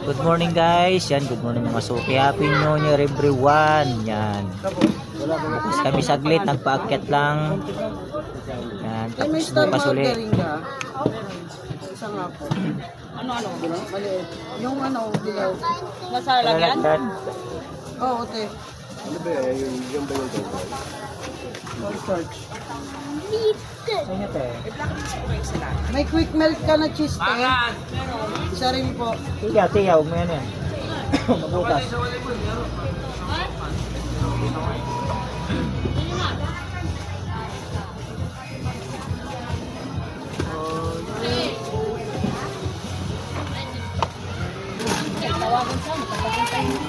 Good morning guys. Yan, good morning mga suki. Happy New Year everyone. Yan. Tapos kami saglit, nagpaakyat lang. Yan, tapos bukas uli. Isa nga po. Ano? Maliit. Yung dilaw. Nasa lagyan? Oo, te. Ano ba yan? Yung ba yung Cornstarch. Ano te? May quick melt ka na cheese, te. Isa rin po. Tiyaw mo yan yan. Mabutas. Tawagan siya, magpapagantay mo.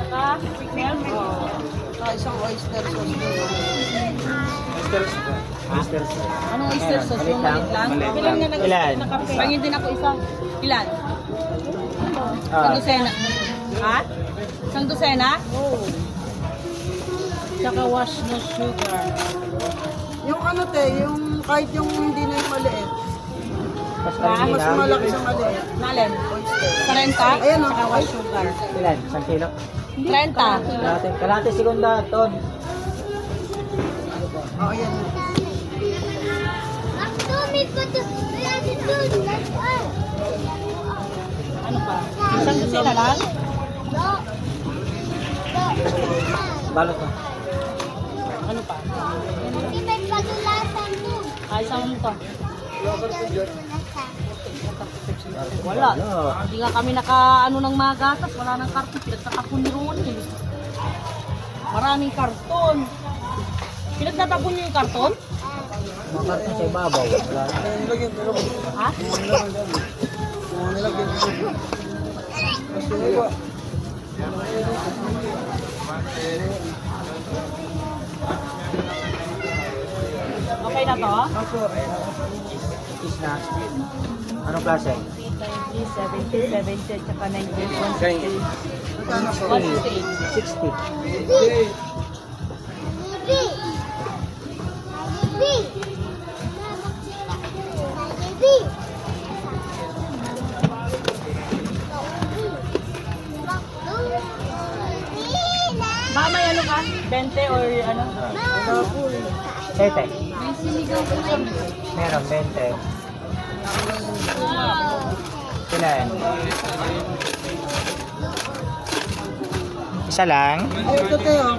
Saka, pickle. Isang oyster sauce. Oyster sauce. Anong oyster Meron, sauce? maliit Yung lang. maliit lang? Maliit Bilang lang. na Ilan? nakape. Pangin din ako isa. Ilan? Ah. Isang dosena. Ha? Isang dosena? Oo. Saka wash no sugar. Yung te, yung kahit yung hindi na yung maliit. Mas Mas malaki sa maliit. Nalin? Oyster. 30? Ayan, Saka wash sugar. Ilan? 1 kilo? 30. Kalate segunda, ton. Oo, yan. Ano pa? Isang dosena lang? Balot mo. Ano pa? Isang ano to? Wala. Hindi nga kami naka-ano ng mga gatas. Wala nang karton. Pinagtatapon ni Ronnie. Maraming karton. Pinagtatapon niyo yung karton? Mga karton sa ibabaw. Wala. Nilagyan ko lang. Ha? Nilagyan ko. Gusto mo ba? Okay na to? Ako. Is na. Anong klase? 70, 70, tsaka 90, Magkano po? 60. Baka may ano ka? 20 or ano? Sete. Meron, 20. Ilan? Isa lang? Ay, ito te, oh.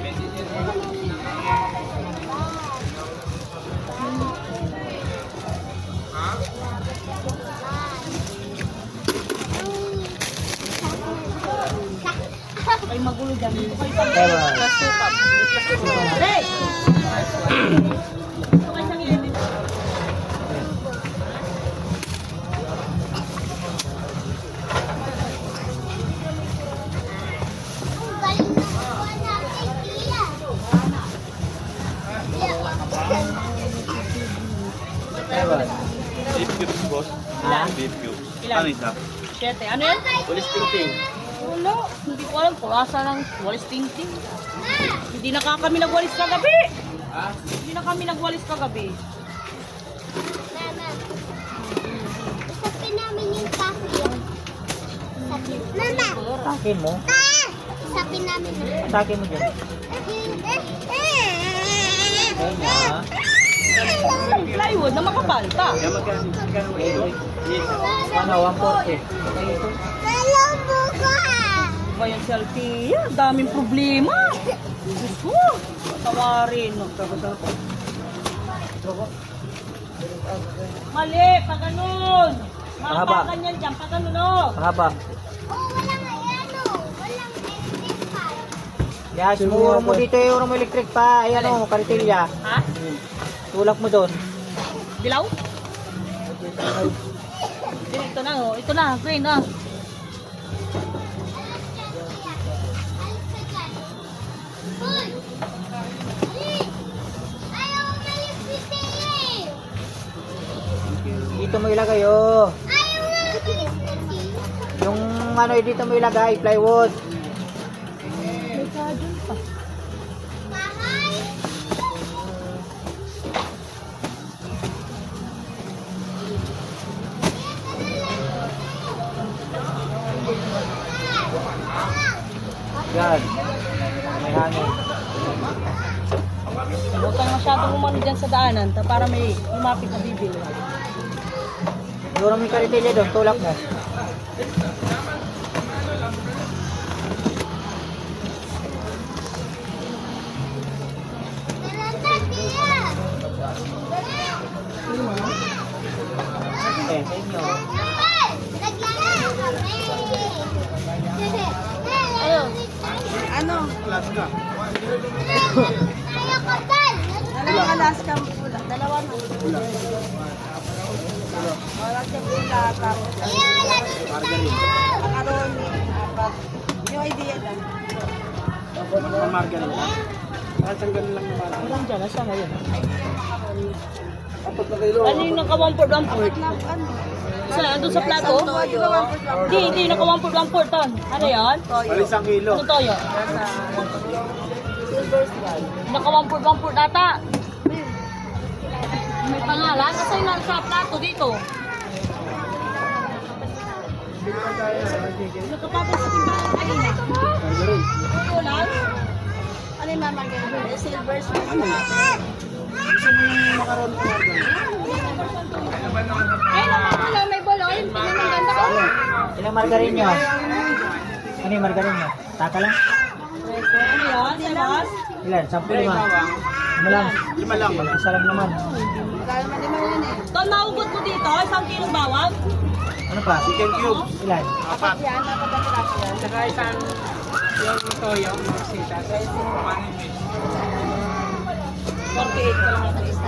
Ay magulo dyan. Ewan. Hey! Ewan. beef cubes, boss? Ha? Beef cubes. Ilan? Ano isa? 7. Ano yan? Walis ting-ting. Wala. Hindi ko alam. Purasa ng walis ting-ting. Hindi na kami nagwalis kagabi. Hindi na kami nagwalis kagabi. Isapin namin yung coffee. Mama! Atakin mo. Isapin namin. Atakin mo dyan. Ayun na. Plywood na makapal pa. Kaya magkano ito? Ano, 140. Hello, buka! Ba yung selfie? Yan, daming problema. Gusto. Tawarin. Mali, pa ganun. Mahaba. Pa ganyan dyan, pa ganun o. Mahaba. Oh, walang ano. Walang electric fan. Yan, siguro mo dito yung electric pa. Ayan o, karitilya. Ha? Tulak mo doon. Dilaw? Ito na oh. Ito na, green ah. Hoy! Ali! Ayaw umalis si Tia! Dito mo ilagay oh. Ayaw umalis si Tia! Yung ano dito mo ilagay, plywood. Bahay! Yan. May hangin. Huwag kang masyadong umano dyan sa daanan para may lumapit na bibili. Siguro may karitilya doon, tulak mo. Eh, sa inyo. Ano? Alaska. Dalawang Alaska pula. Dalawa na. Alaska pula. Tapos macaroni. Yung idea lang. Margarine lang. Kahit ang ganun lang naman. Walang dyan, nasa ngayon. Apat na kilo. Ano yung naka-1/4? Ano? Isa, andun sa plato? Hindi, naka-1/4 ton. Ano yan? Bali 1 kilo. Ano toyo? Naka-1/4 data. May pangalan? Kasi yung nasa plato dito. Nakapapos sa timbangan kanina. Margarine. Toyo lang? Ano yung mamagay? Silver spoon. Ano yun? Gusto mo yung macaron sa margarine? Ay, naman may boloy. Tingnan ang ganda ko. Ilang margarin nyo? Ano yung margarin nyo? Taka lang? Ano yan? Sabas? Ilan? 10, 5? Ano lang? 5 lang. Isa lang naman. Magkano man naman yan eh. Ton, maugot mo dito, 1 kilong bawang. Ano pa? Chicken cube. Ilan? 4. Yan, napagkakilap yan. Saka isang yung toyo, sita. 48 ka lang natin isa.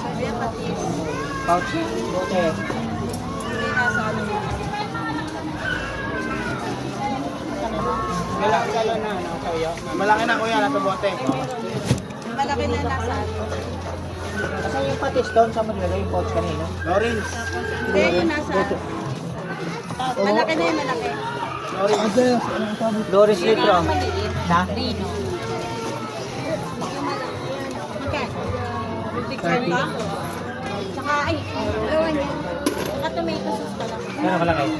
Sabi yan, patis. Pouch? Okay. Hindi nasa ano yun. Gala na, toyo. Malaki na kuya, nasa bote. Malaki na nasa ano. Kasi yung patis doon, saan mo nilagay yung pouch kanina? Lawrence. Hindi, yung nasa ano. Malaki na yun, malaki. Lawrence. Doris Litro. Na? Rino. Thirty. Saka, ay, ewan yun. Saka tomato sauce pala. Kano kalaki?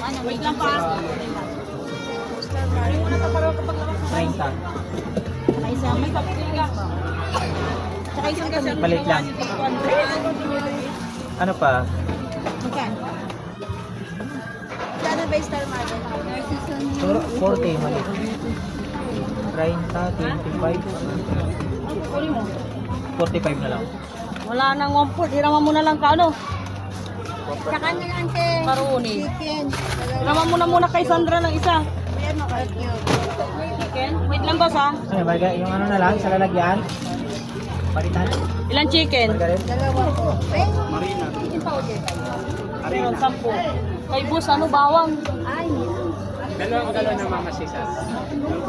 Ano, wait lang pa. Hindi mo na paparoon kapag labas na. 30. Saka isang, may paprika. Saka isang kasi. Palit lang. Ano pa? Magkano? Magkano ba yung star mother? 40, mali. 30, 25. Uli mo. 45 na lang. Wala nang 1/4. Hiraman mo na lang ka, ano? Saka na lang te. Maruni. Chicken. Hiraman mo na muna kay Sandra ng isa. Ayan, makakyo. Chicken? Wait lang, boss, ha? Ano, yung ano na lang, sa lalagyan. Palitan. Ilan chicken? Margaret. Dalawa po. Ay, Marina. Meron, 10. Kay boss, ano, bawang? ay. Dalawang galon ng mama sisas.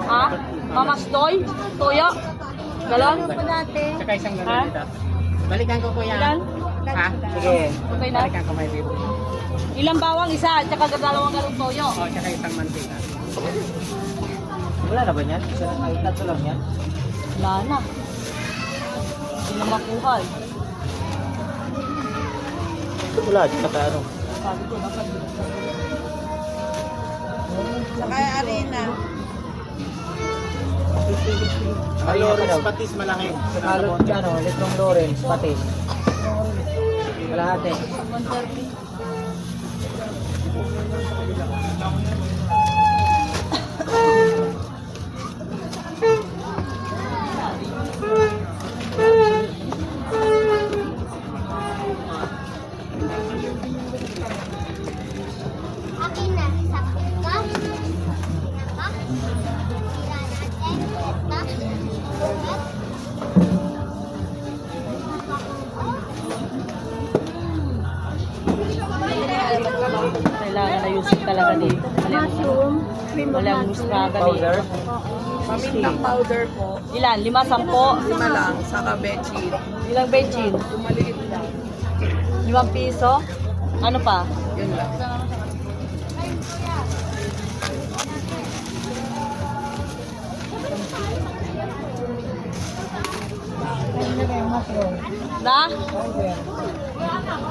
Ha? Mamastoy? Toyo? Galon? Ano po dati? Saka isang Ha? galon dito. Balikan ko kuya. Ilan? Ha? Sige. Okay na? Balikan ko may bibo. Ilang bawang? Isa, at saka dalawang galong toyo. O, saka isang mantika. Wala na ba yan? Isa lang, ay, tatlo lang yan. Wala na. Hindi na makuha eh. Wala, saka ano. Sabi ko, dapat. Saka arena. Lawrence patis malaki. Halot ka, ano, litrong Lawrence, patis. Kalahati. 130. Akin na. Sakto ka. Naka. Tira natin. Ito. Kailangan na usip talaga dito. Walang musraga Powder. dito. Pamintang powder po. Ilan? 5, 10? 5 lang. Saka bechin. Ilang bechin? Yung maliit lang. 5 piso? Ano pa? Yun lang. Na?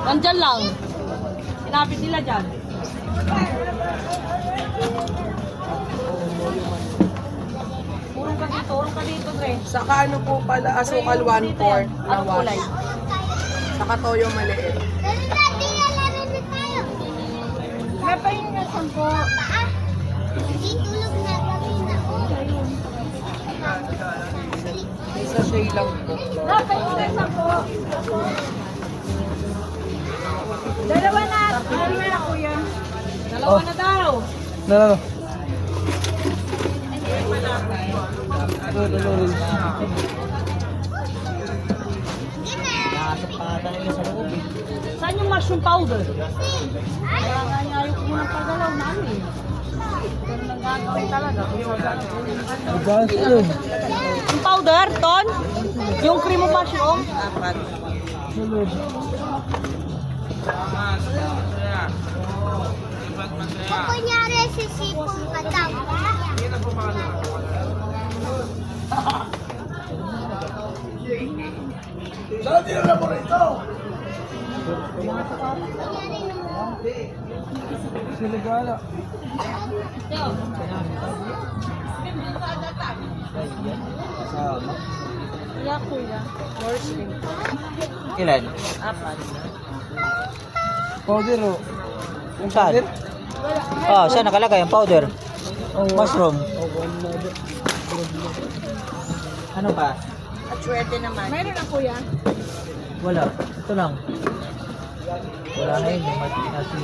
Nandyan lang. Sinapit nila dyan. Urong ka dito, Dre. Saka ano po pala, asukal 1/4 na Anong kulay? wash. Saka toyo maliit. Dali natin, lalaro na tayo. May pahinga sampo. Hindi tulog na kami na. May sachet lang po. Pahinga sampo. Dalawa na. Dalawa na, kuya. Dalawa na daw. Nalala. Nakasap pa ata nila sa loob eh. Saan yung mushroom powder? Kaya nga niya ayaw ko munang pagalaw namin. Pero nang gagawin talaga. Yung powder, Ton? Yung cream of mushroom? Apat. Kung kunyari sisipong ka daw. Yeah, kuya. Ilan? Apat. Powder o. Saan? Oh, saan nakalagay ang powder? Mushroom. Ano ba? At swerte naman. Meron na, kuya. Wala. Ito lang. Wala na yun. Yung nasi.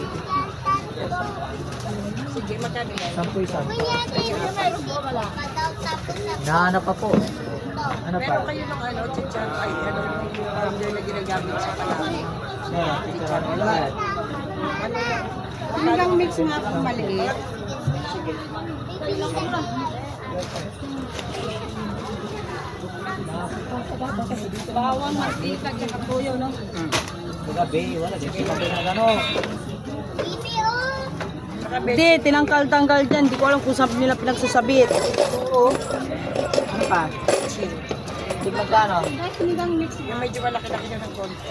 Sige, magkano yan? 10 isa. Kunyari sisipong ka daw tapos na. Nahanap pa po. Ano pa? Meron kayo ng ano, chichar, ay ano, powder na ginagamit sa palaki. Meron. Chicharon. Wala yan. Hanggang mix nga po maliit. Bawang, mantika, tsaka tuyo, no? Gabi. Wala. Di ba na gano'n? Bibi, oh. Hindi, tinangkal-tanggal dyan. Hindi ko alam kung saan nila pinagsasabit. Oo. Ano pa? Di magkano? Kahit sinigang mix. Yung medyo malaki-laki na ng konti.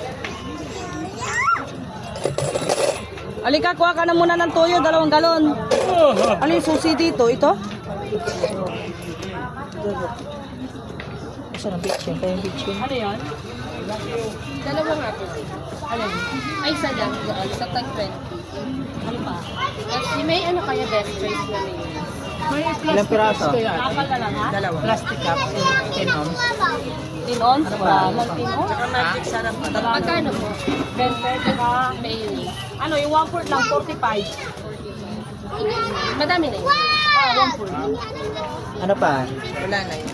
Alika, kuha ka na muna ng tuyo, 2 galon. Ano yung susi dito? Ito? Saan ang bitchin? Kaya yung bitchin? Ano yan? Dalawa nga po. Ano? Ay, isa lang doon sa tag 20. Ano pa? Kasi may ano kaya best choice na may. Ilang piraso? Kapal na lang, ha? Dalawa. Plastic cup. 10 ounce. 10 ons? Wala lang 10 ons. Saka magic sarap. Magkano po? 20, saka... Mayonnaise. Ano, yung 1 quart lang, 45. Madami na yun. Ah, 1 quart. Ano pa? Wala na yun.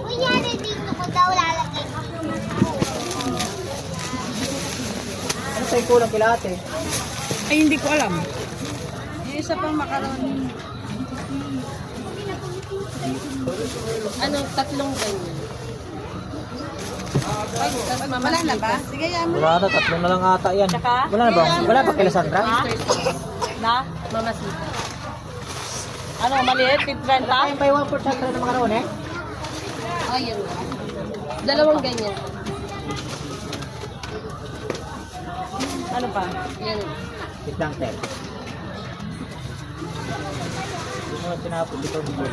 Kunyari dito ko daw lalagay ako. Ano sa'yo kulang kila ate? Ay, hindi ko alam. Yung isa pang macaroni. Ano, 3 ganyan. Ay, tas Wala na ba? Sige, yan mo. Wala na, 3 na lang ata yan. Tsaka? Wala na ba? Wala pa kila Sandra? Ha? Na? Mamasita. Ano, maliit? 30? Ay, may 1 for Sandra na makaroon eh. Ayun. 2 ganyan. Ano pa? Yan. Wait lang, Tel. Yung mga tinapos dito dito.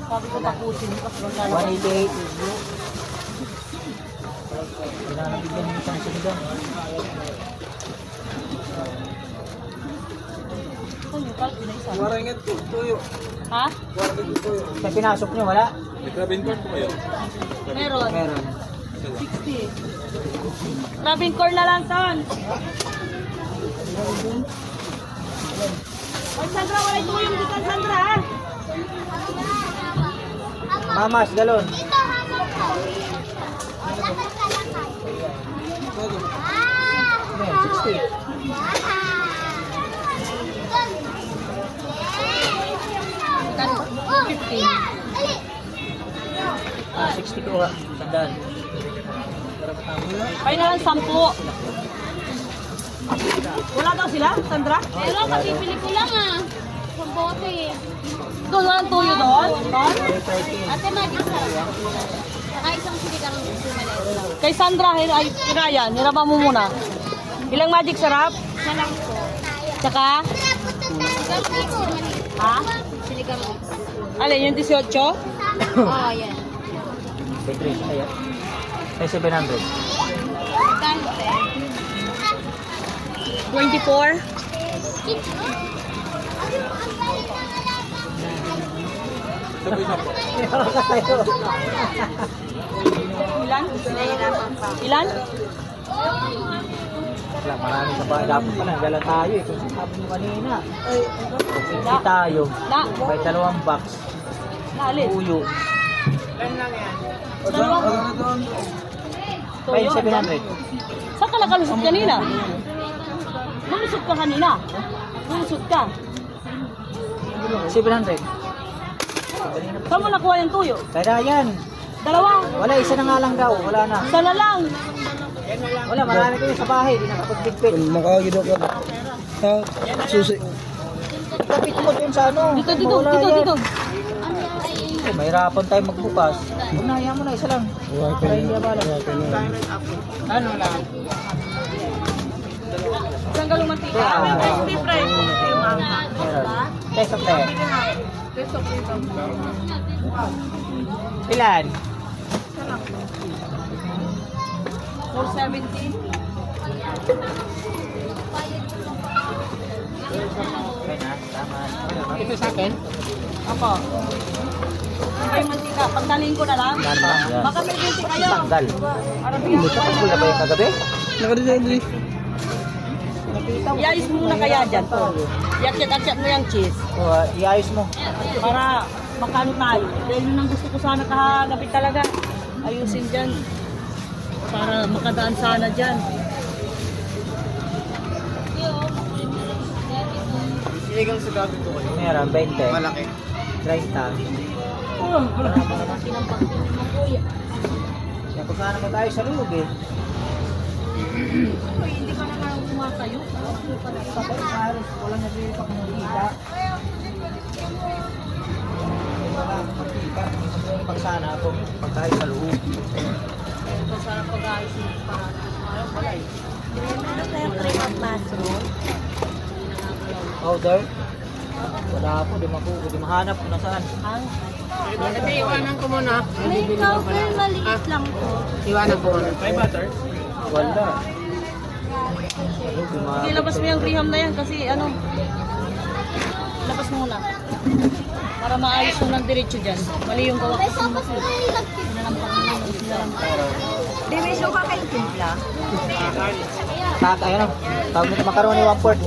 Sabi ko tapusin. 188. Pinanabigyan ng isang sinigang. Ito yung kalpi na isa. Warangat po, tuyo. Ha? Warangat po, tuyo. Sa pinasok nyo, wala? Meron. Meron. 60. Crabing corn na lang, Ton. Ay, Sandra, wala ito yung dito, Sandra, ha? Mamas, galon. Dito hamon ko. Lakad ka lakad. Ayan, 60. Oh, yeah, dali. Ah, 60 ko ha. Sandal. Ay na lang, 10. Wala daw sila, Sandra? Pero kapipili ko lang ah. Sa bote. Doon lang tuyo doon? Ton? Ate, magic sarap. Saka isang sinigang sumalit. Kay Sandra, ay, Ryan, hirapan mo muna. Ilang magic sarap? Sa na lang po. Tsaka, ha? Sinigang mix. Alin, yung 18? Oo, yan. Petri, ayan. Ay, 700. Magkano, te? 24? Ilan? Ilan? Wala, marami sa bahay. Dapat pala, gala tayo eh. Kung sabi mo kanina. Hindi tayo. Na, May 2 box. naalin. Uyo. Dalawang. Ay, 700. Saan ka nakalusot kanina? Lulusot ka kanina? Lulusot ka? 700. Saan mo nakuha yung tuyo? Kaya yan. Dalawa. Wala, isa na nga lang daw. Wala na. Sana lang. Wala, marami kayo sa bahay. Di nakapagpigpit. Makagid ako. Ha? Susi. Kapit mo dun sa ano. Dito, dito, Mawala dito, yan. dito. Eh, mahirapan tayo magbukas. Unaya mo na, isa lang. Para hindi abala. Ano lang? Isang galong mantika. Yeah. Crispy fry. Meron. Test of 10. Ilan? 470. Okay na, tama. Ito sa akin? Ako. Ay, mantika. Pagdalhin ko na lang. Yan lang, yan. Baka may binti kayo. Tanggal. Para bigyan ko Tanggal na ba yung kagabi? Nakadidali. iayos mo muna kaya dyan to. Iakyat-akyat mo yung cheese. O, iayos mo. Para makano tayo. Dahil yun ang gusto ko sana kahagabi talaga. Ayusin dyan. Para makadaan sana dyan. Sinigang sa gabi ko kayo. Meron, 20. Malaki. 30. Oh, tinampag din mo kuya. Yan, pagka naman tayo sa loob eh. Uy, hindi ka naman kumatayo. Kapag halos, walang nabili pa kung nakita. Wala akong makita. Pag sana ako, pag tayo sa loob. Ito sana pag-ayos mo para ayaw wala eh. Meron tayong cream of mushroom. Powder? Wala po, di mahanap kung nasaan. Ang Ate, iwanan ko muna. May cover maliit lang po. Iwanan ko muna. May butter? Wala. Sige, labas mo yung graham na yan kasi ano, labas mo muna. Para maayos mo ng diretso dyan. Mali yung gawa May kasi mo sopas kasi. na nilagkit. Sinalampang mo yung sinalampang. Di, may suka kayong timpla. Ayun, tawag nito macaroni 1/4.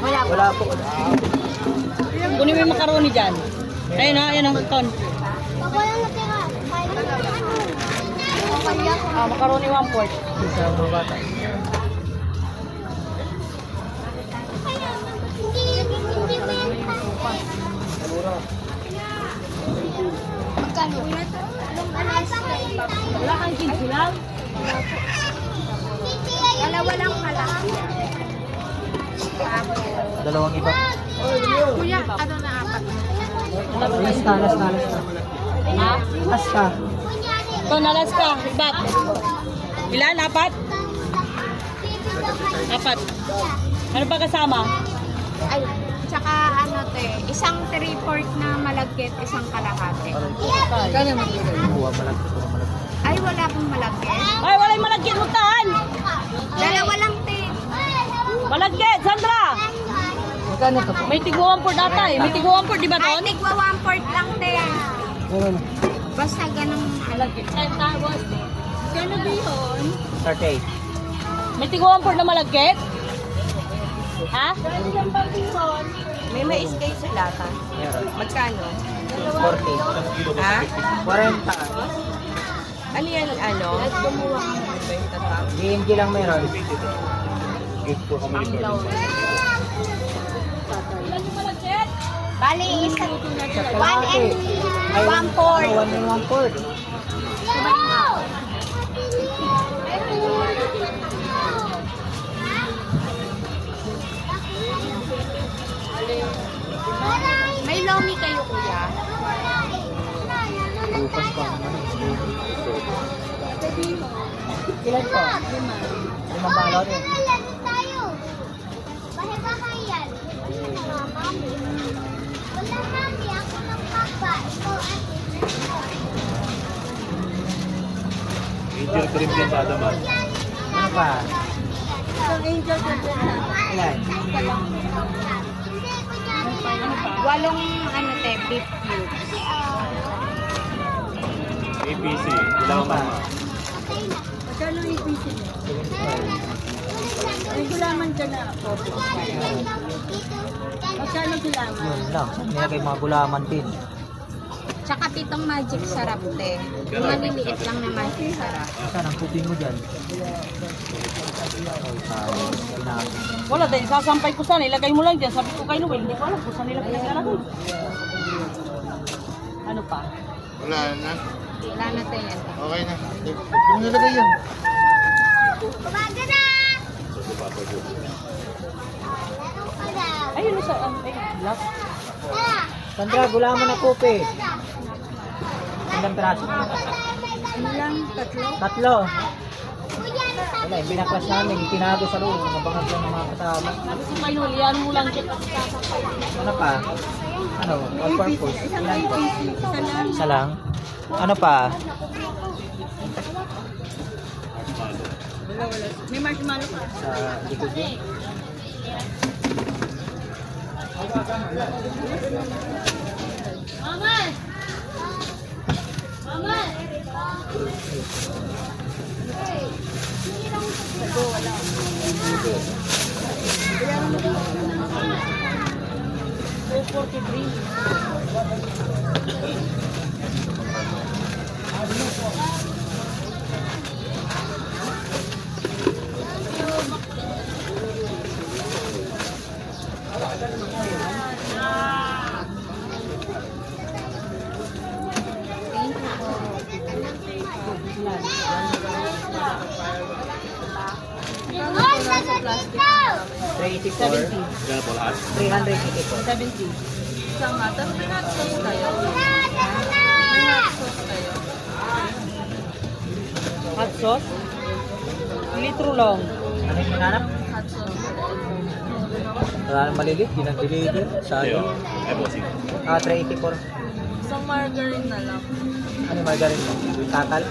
Wala po. Wala po. Kunin mo yung macaroni dyan. Ayun ha, ayun ang ton. Pag walang natira, kahit ano. Kapalya ko. Macaroni 1/4. Sa mga bata. Hindi mo yan. Magkano? Anong alas? Wala kang 15 lang. Dalawa lang pala. Dalawang iba. Kuya, ano na apat? Lasta. Ha? Lasta. Ito, nalas ka. Ba't? Ilan? Apat? Apat. Ano pa kasama? Ay, tsaka ano te, isang 3/4 na malagkit, isang kalahati. Kaya naman dito. Buwa malaki. Ay, wala pong malagkit. Ay, wala yung malagkit. Mutahan! Dalawa lang te. Malagkit, Sandra! Magkano to? May tiguan po data eh. May tiguan po, di ba Ay, ton? tigwa 1/4 lang te. Basta ganun. Malagkit. Gano'n ba yun? 38. May tiguan po na malagkit? Ha? May SK sila ta. Meron. Magkano? 40. Ha? 40. Ano yan, ano? BNG lang meron. Bali, isang Sa 1 kalahati. and Ay, 1/4. 1 and 1/4. May lomi kayo, kuya? Bukas pa naman. Ilan po? 5 balot. Wala mami, ako ng papa. Ikaw ate. Angel cream din sa Adaman. Ano pa? Isang angel ka dyan. Ilan? Hindi, kunyari. Walong ano te, beef cubes. APC. Ilaw Ano pa? mama. Magkano yung APC mo? 75. May gulaman ka na ako. Magkano gulaman? Yun lang. Nilagay mga gulaman din. Tsaka pitong magic sarap te. Yung maliliit lang na magic sarap. Saan ang kupin mo dyan? Oh, tayo. Pinako. Wala, dahil sasampay ko sana, ilagay mo lang dyan. Sabi ko kay Noel, hindi ko alam kung saan nila pinaglalagay. Ano pa? Wala na te yan. Okay na. Kung nilagay yan. Umaga na! Ayun sa, black. Tara! Sandra, gulaman na kupi. Ilang piraso? Ilang? Tatlo? Tatlo. Kuya, ano sabi Wala, yung binaklas namin, itinago sa loob. Mabangat lang ng mga kasama. Sabi ko kay Noel, yan mo lang dyan. Ano pa? Ano? All purpose? Isang Ilan pa? APC. Isa lang. Isa lang? Ano pa? Wala. May marshmallow ka. Sa likod yun? Mama! Mama! Hoy, sagot dito! 384. Yan po lahat. 384. 70. Isang nga, tapos may hot sauce kayo. Tara na! Hot sauce? Litro lang. Ano yung hinanap? Hot sauce. Wala nang malilit, ginag-deliver. Sa'yo. Sayang. Ay, bossing. 384. Isang margarine na lang. Ano yung margarine mo? Kakal?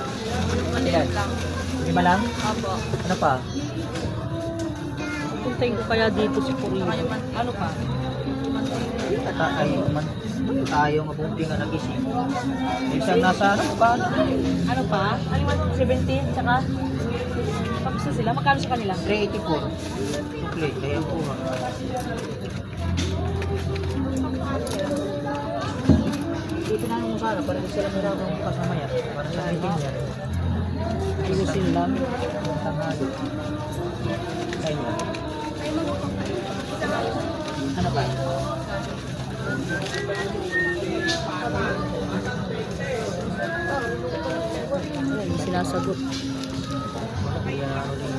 Maliit lang. 5 lang? Apo. Ano pa? Puntayin ko kaya dito si Purino. Ano pa? Tayo nga bumpi nga nagising. Isang nasa ano ba? Ano pa? Ano man? 17? Tsaka? Tapos na sila? Magkano sa kanila? 384. Chocolate, kaya po. Dito na mo sana, para di sila meron ng pasamaya. Para sa meeting niya. Ayusin lang. Tanghali. Ayun na. Ano ba? Hindi sinasagot. Kaya ano din.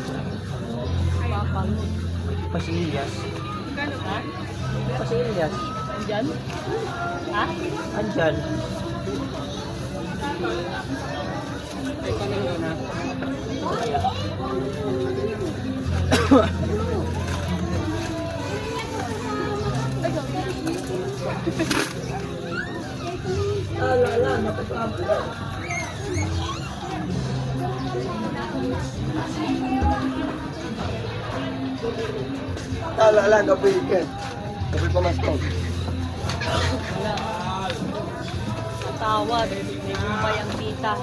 Papang. Pasilias. Kano ka? Pasilias. Andyan? Ha? Andyan. Ala, gabi ka. Gabi pa mas tawag. Tawad. May bumbay ang tita.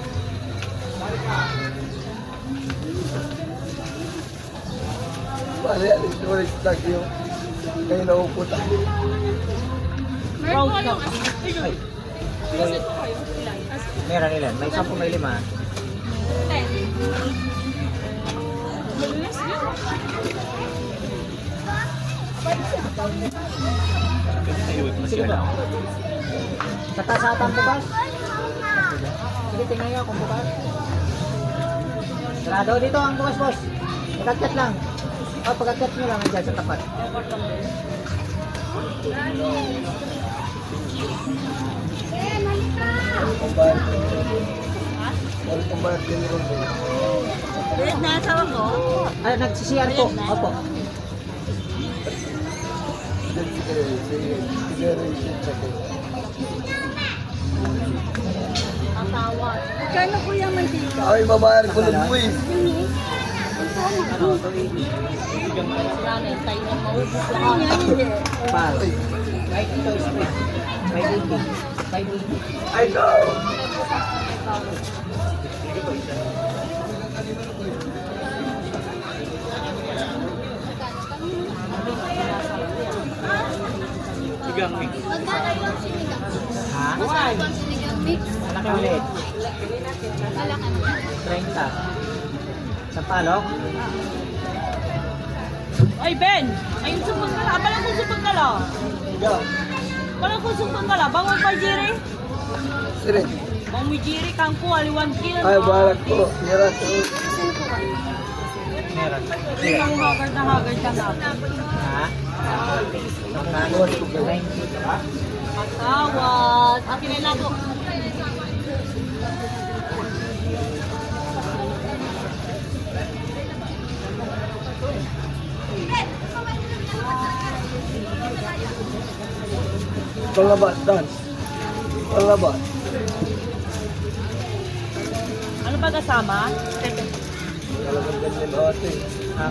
Pare, alis ko rin stag yung kayo nauputa. Proud ka. Ay. Meron ilan? May 10, may 5. Sige ba? Sa tasatan bukas? Sige, tingnan nyo kung bukas. Sarado dito ang bukas, boss. Pag-akyat lang. O, pag-akyat nyo lang dyan sa tapat. Wait, nasa ako. Ay, nagsisiyan po. Opo. Asawa. Kano kuya mantika? Ay, babayar ko lang po eh. Yan, tayo na maubos lahat. Pass. 580. Ay, go! Magkano yung sinigang? Ha? Masarap ang sinigang mix. Malaki ulit. Malaki. 30. Sa palok? Ay, Ben! Ayun supang kala. Balang kung supang kala. Ikaw. Balang kung supang kala. Bangon pa, Jiri. Sire. Bang mi Jiri, kangko, aliwan kin. Ay, balat ko. Yara ko. Meron. Hindi kang haggard na haggard ka na. Ha? Magkano? 90. Patawad. Akin na lang ko. Panglabat, Dan. Panglabat. Ano pa kasama? Talagang ganyan ate. Ha?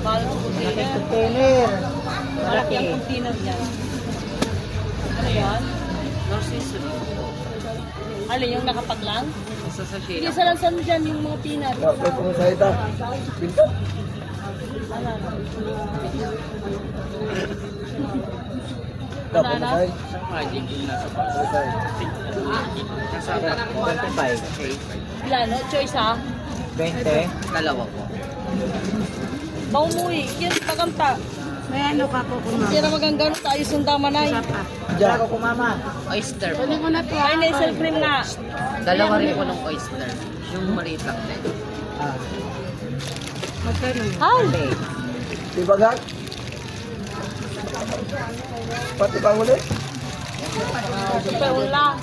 Mahal ng container. Container. Malaki ang container niya. Ano yan? Alin, yung nakapaglang? Hindi sa lansan dyan yung mga peanut. Kapit mo sa ita. Pinto. Ano? Kapit mo sa ita. 25. Ilan? No? Choice ha? 20. Bang umuwi. Kaya pagamta. May ano ka po kung Kaya magandang tayo sundamanay. Diyan ako kumama. Oyster. Pwede mo na to. Ay, nasal cream nga. Dalawa rin po ng oyster. Yung maliit lang din. Ah. Magkano? Ay! Tibagat. Pati pang ulit. Super lang.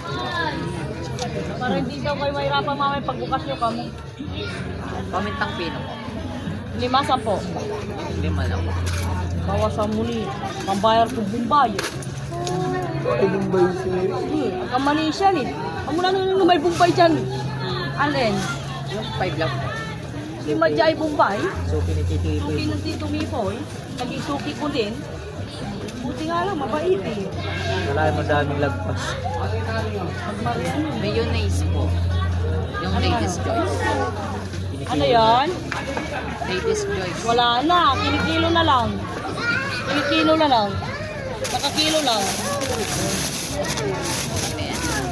Para hindi daw kayo mahirapan mamay pagbukas nyo kamo. Pamintang pino po. 5-10. 5 lang. Bawasan mo ni. Pambayar ko Bombay. Ay, lumbay siniri. Ang kamali siya ni. Amo na nung may Bombay dyan. Alin? Yung 5 lang po. Si Madjay Bombay. So, pinititipo Suki ng Tito Mipoy. Naging suki ko din. Buti nga lang, mabait eh. Wala mo daming lagpas. Magmarian yun. Mayonnaise po. Yung Lady's Choice. Ano yan? Lady's Choice. Wala na. Kinikilo na lang. Kinikilo na lang. Nakakilo lang. Ayan.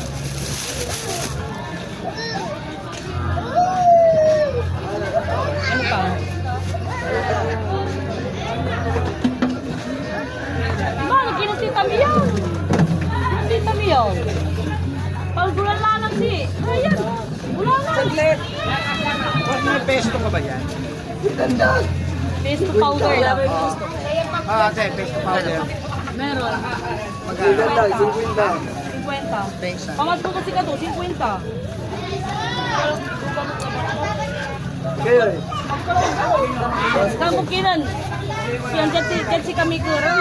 Ano pa? Mana kinutita mo yan? Kinutita mo yan? Pagbulan lang si. Ayan. Wala na. Saglit. May pesto ka ba yan? Ganda. Pesto powder lang. Ate, pesto powder. Meron. Maganda, 50. 50. Pangatlo kasi ka to, 50. Kayo eh. Kamukinan. Yan, dyan si kami kuro.